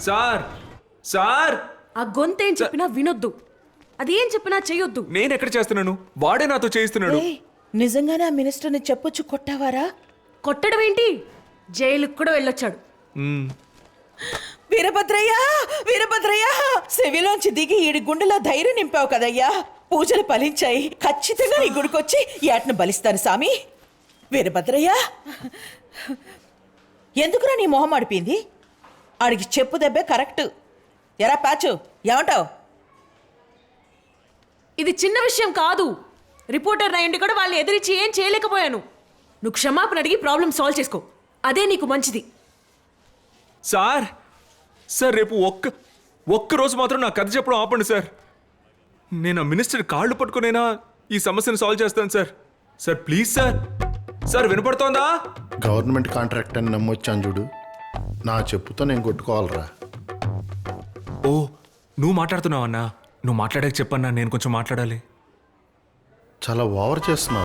Sir sir ఆ గొంతేం చెప్పినా వినొద్దు, అది ఏం చెప్పినా చెయ్యొద్దు. నేను ఎక్కడ చేస్తున్నాను? వాడే నాతో చేయిస్తున్నాడు. ఏయ్, నిజంగానే ఆ మినిస్టర్ని చెప్పొచ్చు కొట్టావారా? కొట్టడం ఏంటి, జైలుకు కూడా వెళ్ళొచ్చాడు. వీరభద్రయ్య, వీరభద్రయ్య, సెవిలోంచి దిగి ఈడి గుండెలో ధైర్యం నింపావు కదయ్యా. పూజలు ఫలించాయి. ఖచ్చితంగా నీ గుడికొచ్చి ఏటను బలిస్తాను సామి. వీరభద్రయ్య, ఎందుకురా నీ మొహం ఆడిపోయింది? ఆడికి చెప్పు దెబ్బే కరెక్ట్. ఎరా పాచు, ఏమంటావు? ఇది చిన్న విషయం కాదు. రిపోర్టర్ అయ్యండి కూడా వాళ్ళని ఎదిరించి ఏం చేయలేకపోయాను. నువ్వు క్షమాపణ అడిగి ప్రాబ్లం సాల్వ్ చేసుకో, అదే నీకు మంచిది. సార్ సార్ రేపు ఒక్క రోజు మాత్రం నా కథ చెప్పడం ఆపండి సార్. నేను ఆ మినిస్టర్ కాళ్ళు పట్టుకునేనా ఈ సమస్యను సాల్వ్ చేస్తాను sir. Sir please sir. Sir వినపడుతోందా? గవర్నమెంట్ కాంట్రాక్ట్ అని నమ్మొచ్చాను చూడు, నా చెప్పుతో నేను కొట్టుకోవాలరా. ఓ నువ్వు మాట్లాడుతున్నావన్నా? నువ్వు మాట్లాడాక చెప్పన్నా, నేను కొంచెం మాట్లాడాలి. చాలా ఓవర్ చేస్తున్నావు.